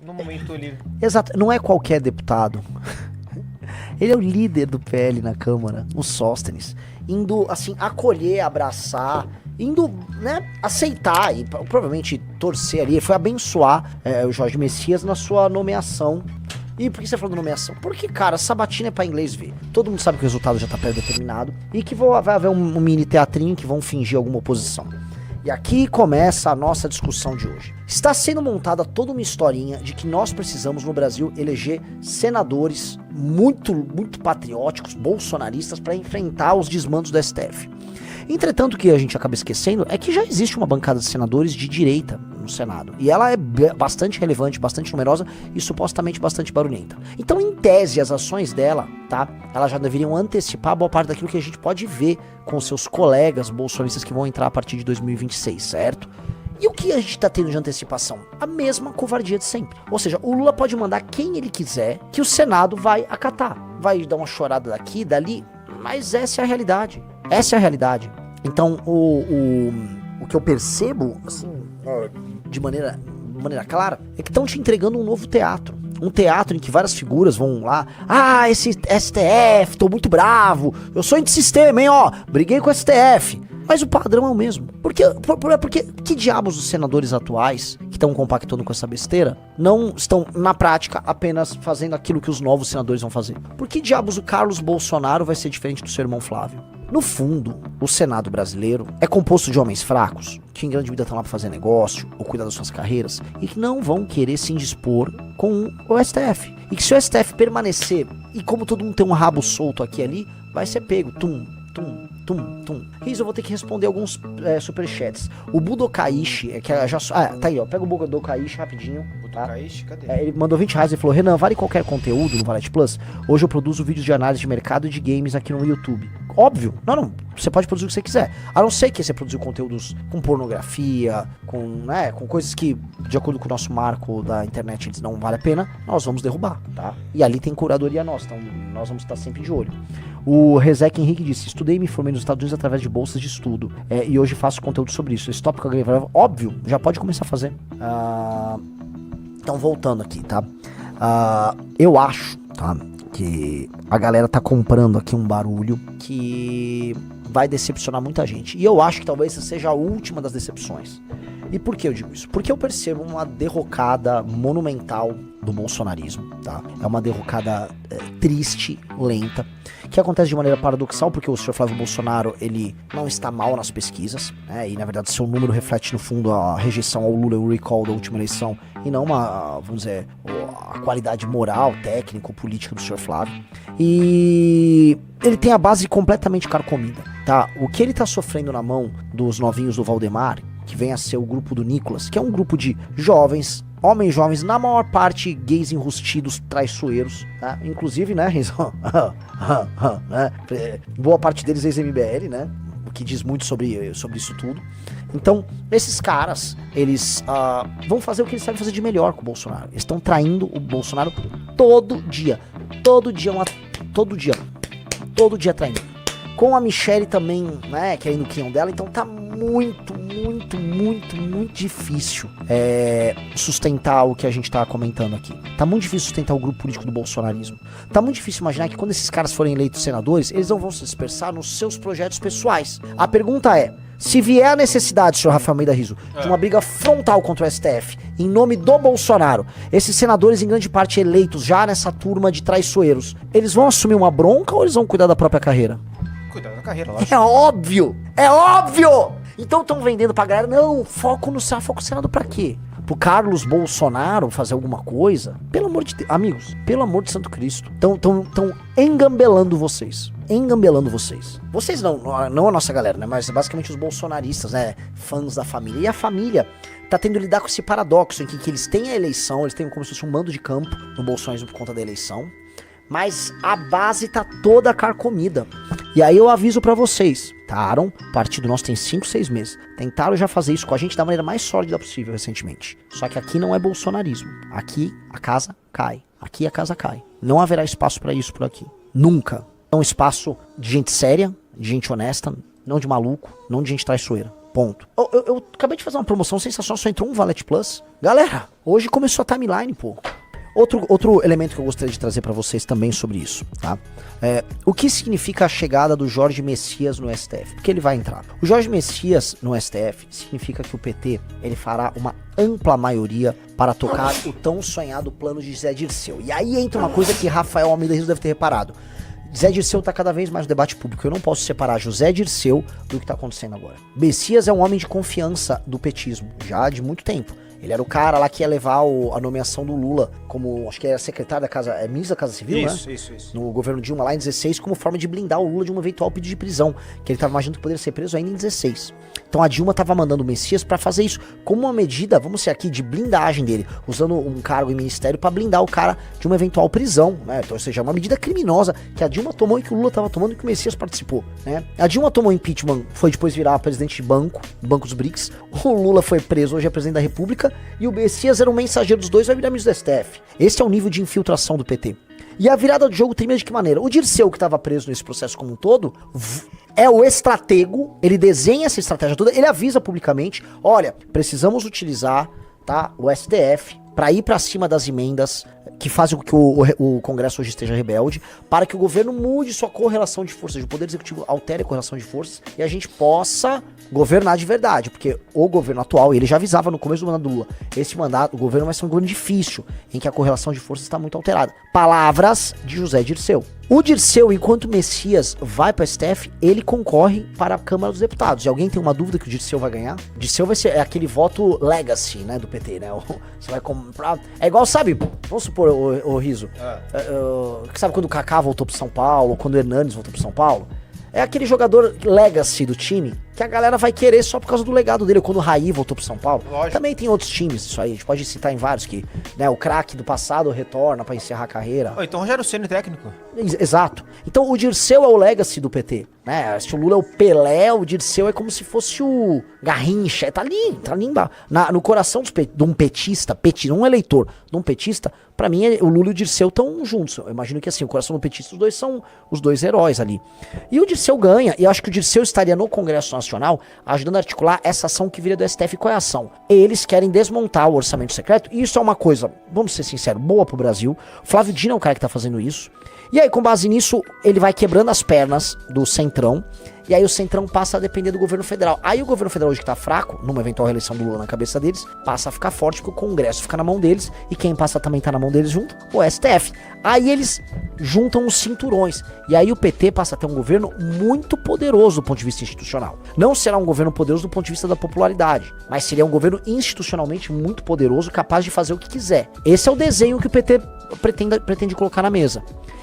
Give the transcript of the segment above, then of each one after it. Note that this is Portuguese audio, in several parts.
No momento livre. Exato, não é qualquer deputado. Ele é o líder do PL na Câmara, o Sóstenes, indo, assim, acolher, abraçar, indo, né, aceitar e provavelmente torcer ali, foi abençoar o Jorge Messias na sua nomeação. E por que você falou de nomeação? Porque, cara, sabatina é pra inglês ver. Todo mundo sabe que o resultado já tá pré-determinado e que vai haver um mini teatrinho que vão fingir alguma oposição. E aqui começa a nossa discussão de hoje. Está sendo montada toda uma historinha de que nós precisamos no Brasil eleger senadores muito patrióticos, bolsonaristas, para enfrentar os desmandos do STF. Entretanto, o que a gente acaba esquecendo é que já existe uma bancada de senadores de direita no Senado. E ela é bastante relevante, bastante numerosa e supostamente bastante barulhenta. Então, em tese, as ações dela, tá? Elas já deveriam antecipar boa parte daquilo que a gente pode ver com seus colegas bolsonaristas que vão entrar a partir de 2026, certo? E o que a gente tá tendo de antecipação? A mesma covardia de sempre. Ou seja, o Lula pode mandar quem ele quiser, que o Senado vai acatar. Vai dar uma chorada daqui, dali, mas essa é a realidade. Essa é a realidade. Então, o que eu percebo, assim, de maneira clara, é que estão te entregando um novo teatro. Um teatro em que várias figuras vão lá. Ah, esse STF, tô muito bravo. Eu sou antissistema, hein, ó. Briguei com o STF. Mas o padrão é o mesmo. Porque que diabos os senadores atuais, que estão compactando com essa besteira, não estão, na prática, apenas fazendo aquilo que os novos senadores vão fazer? Por que diabos o Carlos Bolsonaro vai ser diferente do seu irmão Flávio? No fundo, o Senado brasileiro é composto de homens fracos, que em grande medida estão lá para fazer negócio ou cuidar das suas carreiras, e que não vão querer se indispor com o STF. E que se o STF permanecer, e como todo mundo tem um rabo solto aqui e ali, vai ser pego. Tum. Riz, eu vou ter que responder alguns superchats. O Budokaishi, já... tá aí, ó. Pega o Budokaishi rapidinho. Budokaishi, cadê? Ele mandou R$20 e falou: Renan, vale qualquer conteúdo no Valete Plus? Hoje eu produzo vídeos de análise de mercado e de games aqui no YouTube. Óbvio. Não. Você pode produzir o que você quiser. A não ser que você produziu conteúdos com pornografia, com coisas que, de acordo com o nosso marco da internet, eles não vale a pena, nós vamos derrubar, tá? E ali tem curadoria nossa, então nós vamos estar sempre de olho. O Rezek Henrique disse: estudei e me formei nos Estados Unidos através de bolsas de estudo. E hoje faço conteúdo sobre isso. Esse tópico que eu ganhei, óbvio, já pode começar a fazer. Então, voltando aqui, tá? Eu acho, tá, que a galera tá comprando aqui um barulho que vai decepcionar muita gente. E eu acho que talvez essa seja a última das decepções. E por que eu digo isso? Porque eu percebo uma derrocada monumental do bolsonarismo, tá? É uma derrocada triste, lenta, que acontece de maneira paradoxal, porque o senhor Flávio Bolsonaro, ele não está mal nas pesquisas, né? E na verdade seu número reflete no fundo a rejeição ao Lula e o recall da última eleição, e não vamos dizer, a qualidade moral, técnica ou política do senhor Flávio. E ele tem a base completamente carcomida, tá? O que ele tá sofrendo na mão dos novinhos do Valdemar, que vem a ser o grupo do Nicolas, que é um grupo de jovens, homens jovens, na maior parte gays enrustidos, traiçoeiros, tá? Inclusive, né, né? Boa parte deles ex-MBL, né? O que diz muito sobre isso tudo. Então, esses caras, eles vão fazer o que eles sabem fazer de melhor com o Bolsonaro. Eles estão traindo o Bolsonaro todo dia traindo. Com a Michelle também, né, querendo o quinhão dela, então tá muito difícil sustentar o que a gente tá comentando aqui. Tá muito difícil sustentar o grupo político do bolsonarismo. Tá muito difícil imaginar que quando esses caras forem eleitos senadores, eles não vão se dispersar nos seus projetos pessoais. A pergunta é: se vier a necessidade, senhor Rafael Almeida Rizzo, de uma briga frontal contra o STF, em nome do Bolsonaro, esses senadores em grande parte eleitos já nessa turma de traiçoeiros, eles vão assumir uma bronca ou eles vão cuidar da própria carreira? Cuidar da carreira, lógico. É óbvio! É óbvio! Então estão vendendo pra galera, não, foco no Senado pra quê? Pro Carlos Bolsonaro fazer alguma coisa? Pelo amor de Deus, amigos, pelo amor de Santo Cristo. Estão engambelando vocês. Vocês não a nossa galera, né? Mas basicamente os bolsonaristas, né? Fãs da família. E a família tá tendo que lidar com esse paradoxo em que eles têm a eleição, eles têm como se fosse um mando de campo no bolsonarismo por conta da eleição. Mas a base tá toda carcomida. E aí eu aviso pra vocês, o partido nosso tem 5, 6 meses. Tentaram já fazer isso com a gente da maneira mais sólida possível recentemente. Só que aqui não é bolsonarismo. Aqui a casa cai. Não haverá espaço pra isso por aqui. Nunca. É um espaço de gente séria, de gente honesta, não de maluco, não de gente traiçoeira. Ponto. Eu acabei de fazer uma promoção sensacional, só entrou um Valet Plus. Galera, hoje começou a timeline, pô. Outro elemento que eu gostaria de trazer pra vocês também sobre isso, tá? O que significa a chegada do Jorge Messias no STF? Porque ele vai entrar. O Jorge Messias no STF significa que o PT, ele fará uma ampla maioria para tocar o tão sonhado plano de Zé Dirceu. E aí entra uma coisa que Rafael Almeida Rios deve ter reparado. Zé Dirceu tá cada vez mais no debate público. Eu não posso separar José Dirceu do que tá acontecendo agora. Messias é um homem de confiança do petismo, já de muito tempo. Ele era o cara lá que ia levar a nomeação do Lula como, acho que era secretário da Casa, ministro da Casa Civil, isso, né? Isso. No governo Dilma lá em 16, como forma de blindar o Lula de um eventual pedido de prisão, que ele tava imaginando que poderia ser preso ainda em 16. Então a Dilma tava mandando o Messias pra fazer isso, como uma medida, vamos ser aqui, de blindagem dele, usando um cargo em ministério pra blindar o cara de uma eventual prisão, né? Então, ou seja, uma medida criminosa que a Dilma tomou e que o Lula tava tomando e que o Messias participou, né? A Dilma tomou impeachment, foi depois virar presidente de banco dos BRICS, o Lula foi preso, hoje é presidente da República, e o Messias era um mensageiro dos dois, vai virar ministro do STF. Esse é o nível de infiltração do PT. E a virada do jogo termina de que maneira? O Dirceu, que estava preso nesse processo como um todo, é o estratego, ele desenha essa estratégia toda, ele avisa publicamente, olha, precisamos utilizar, tá, o STF para ir para cima das emendas que fazem com que o Congresso hoje esteja rebelde, para que o governo mude sua correlação de forças, o Poder Executivo altere a correlação de forças e a gente possa governar de verdade, porque o governo atual, ele já avisava no começo do mandato do Lula, esse mandato, o governo vai ser um governo difícil, em que a correlação de forças está muito alterada. Palavras de José Dirceu. O Dirceu, enquanto Messias vai para a STF, ele concorre para a Câmara dos Deputados. E alguém tem uma dúvida que o Dirceu vai ganhar? O Dirceu vai ser aquele voto legacy, né, do PT, né? Você vai comprar... É igual, sabe, vamos supor, o Riso, sabe quando o Kaká voltou pro São Paulo, quando o Hernanes voltou pro São Paulo? É aquele jogador legacy do time que a galera vai querer só por causa do legado dele. Quando o Raí voltou pro São Paulo, lógico. Também tem outros times, isso aí, a gente pode citar em vários que, né, o craque do passado retorna pra encerrar a carreira. Então Rogério Ceni técnico. Exato. Então o Dirceu é o legacy do PT, né? Se o Lula é o Pelé, o Dirceu é como se fosse o Garrincha, tá ali no coração de um petista, um eleitor de um petista. Pra mim, o Lula e o Dirceu estão juntos. Eu imagino que assim, o coração do petista, os dois são os dois heróis ali. E o Dirceu ganha, e eu acho que o Dirceu estaria no Congresso Nacional ajudando a articular essa ação que viria do STF. Qual é a ação? Eles querem desmontar o orçamento secreto, e isso é uma coisa, vamos ser sinceros, boa pro Brasil. Flávio Dino é o cara que tá fazendo isso. E aí, com base nisso, ele vai quebrando as pernas do Centrão, e aí o Centrão passa a depender do governo federal. Aí o governo federal hoje que tá fraco, numa eventual reeleição do Lula na cabeça deles, passa a ficar forte porque o Congresso fica na mão deles, e quem passa também tá na mão deles junto? O STF. Aí eles juntam os cinturões, e aí o PT passa a ter um governo muito poderoso do ponto de vista institucional. Não será um governo poderoso do ponto de vista da popularidade, mas seria um governo institucionalmente muito poderoso, capaz de fazer o que quiser. Esse é o desenho que o PT pretende colocar na mesa.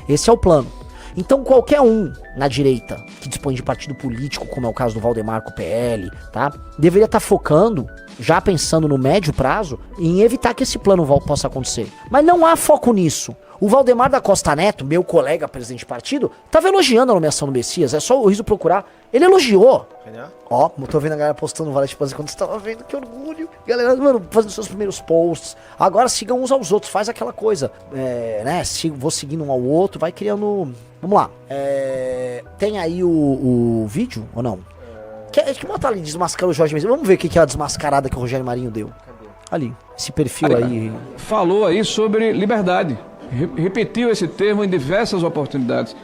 Esse é o plano. Então qualquer um na direita que dispõe de partido político, como é o caso do Valdemar com o PL, tá? Deveria estar focando, já pensando no médio prazo, em evitar que esse plano possa acontecer. Mas não há foco nisso. O Valdemar da Costa Neto, meu colega presidente de partido, tava elogiando a nomeação do Messias. É só o Riso procurar. Ele elogiou. Ó, tô vendo a galera postando no Valete Plus enquanto você tava vendo, que orgulho. Galera, mano, fazendo seus primeiros posts. Agora sigam uns aos outros, faz aquela coisa. Né, vou seguindo um ao outro, vai criando... Vamos lá. Tem aí o vídeo, ou não? Que bota ali, desmascarou o Jorge Messias. Vamos ver o que é a desmascarada que o Rogério Marinho deu. Cadê? Ali, esse perfil aí. Falou aí sobre liberdade. Repetiu esse termo em diversas oportunidades.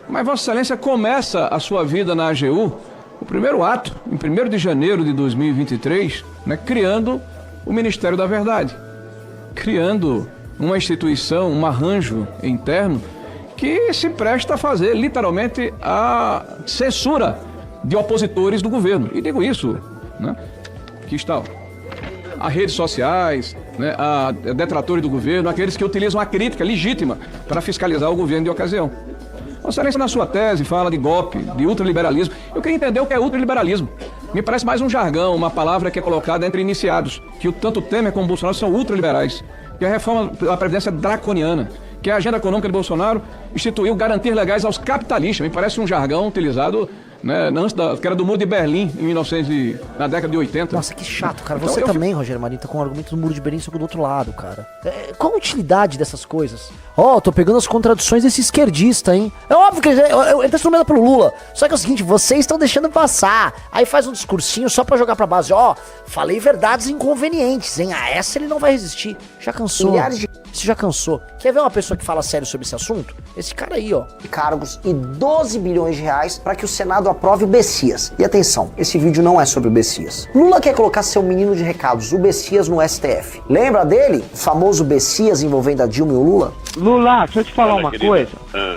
Mas Vossa Excelência começa a sua vida na AGU, o primeiro ato, em 1º de janeiro de 2023, né, criando o Ministério da Verdade. Criando uma instituição, um arranjo interno que se presta a fazer, literalmente, a censura de opositores do governo. E digo isso, né, que está... as redes sociais, né, a detratores do governo, aqueles que utilizam a crítica legítima para fiscalizar o governo de ocasião. Vossa Excelência, na sua tese, fala de golpe, de ultraliberalismo. Eu queria entender o que é ultraliberalismo. Me parece mais um jargão, uma palavra que é colocada entre iniciados, que tanto Temer como Bolsonaro são ultraliberais, que a reforma da Previdência é draconiana, que a agenda econômica de Bolsonaro instituiu garantias legais aos capitalistas. Me parece um jargão utilizado né? Que era do Muro de Berlim, na década de 80. Nossa, que chato, cara. Então, Você também, Rogério Marinho, tá com o argumento do Muro de Berlim, só que do outro lado, cara. Qual a utilidade dessas coisas? Tô pegando as contradições desse esquerdista, hein? É óbvio que ele tá sendo pelo Lula. Só que é o seguinte, vocês estão deixando passar. Aí faz um discursinho só pra jogar pra base. Falei verdades inconvenientes, hein? A essa ele não vai resistir. Já cansou. Isso já cansou. Quer ver uma pessoa que fala sério sobre esse assunto? Esse cara aí, ó. Cargos e 12 bilhões de reais para que o Senado aprove o Bessias. E atenção, esse vídeo não é sobre o Bessias. Lula quer colocar seu menino de recados, o Bessias, no STF. Lembra dele? O famoso Bessias envolvendo a Dilma e o Lula? Lula, deixa eu te falar uma querida. coisa.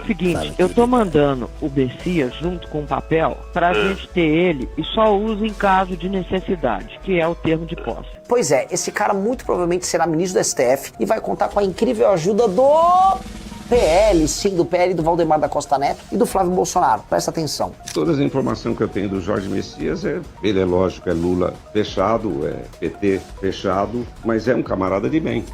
Seguinte, eu tô mandando o Bessias junto com o papel pra gente ter ele e só usa em caso de necessidade, que é o termo de posse. Pois é, esse cara muito provavelmente será ministro do STF e vai contar com a incrível ajuda do PL, sim, do PL do Valdemar da Costa Neto e do Flávio Bolsonaro. Presta atenção. Todas as informações que eu tenho do Jorge Messias, ele é lógico, é Lula fechado, é PT fechado, mas é um camarada de bem.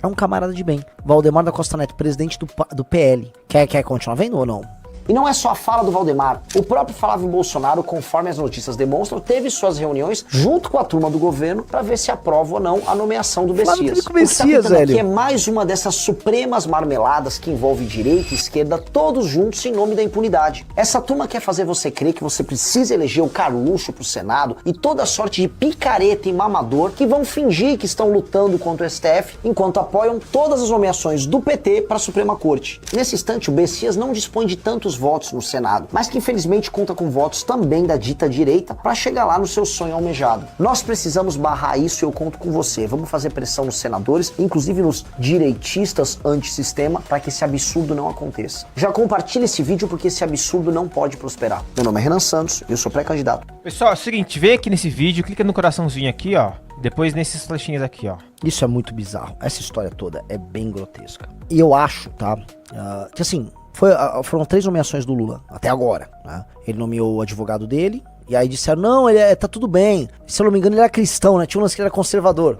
É um camarada de bem. Valdemar da Costa Neto, presidente do PL. Quer continuar vendo ou não? E não é só a fala do Valdemar. O próprio Flávio Bolsonaro, conforme as notícias demonstram, teve suas reuniões junto com a turma do governo para ver se aprova ou não a nomeação do Bessias. O que tá pintando aqui é mais uma dessas supremas marmeladas que envolve direita e esquerda, todos juntos em nome da impunidade. Essa turma quer fazer você crer que você precisa eleger o Carluxo pro Senado e toda sorte de picareta e mamador que vão fingir que estão lutando contra o STF enquanto apoiam todas as nomeações do PT para a Suprema Corte. Nesse instante, o Bessias não dispõe de tantos votos no Senado, mas que infelizmente conta com votos também da dita direita para chegar lá no seu sonho almejado. Nós precisamos barrar isso e eu conto com você. Vamos fazer pressão nos senadores, inclusive nos direitistas antissistema, para que esse absurdo não aconteça. Já compartilha esse vídeo porque esse absurdo não pode prosperar. Meu nome é Renan Santos e eu sou pré-candidato. Pessoal, é o seguinte, vem aqui nesse vídeo, clica no coraçãozinho aqui, ó. Depois nesses flechinhas aqui, ó. Isso é muito bizarro. Essa história toda é bem grotesca. E eu acho, tá? Que assim, foram 3 nomeações do Lula, até agora, né? Ele nomeou o advogado dele, e aí disseram, não, tá tudo bem. Se eu não me engano, ele era cristão, né? Tinha um lance que ele era conservador.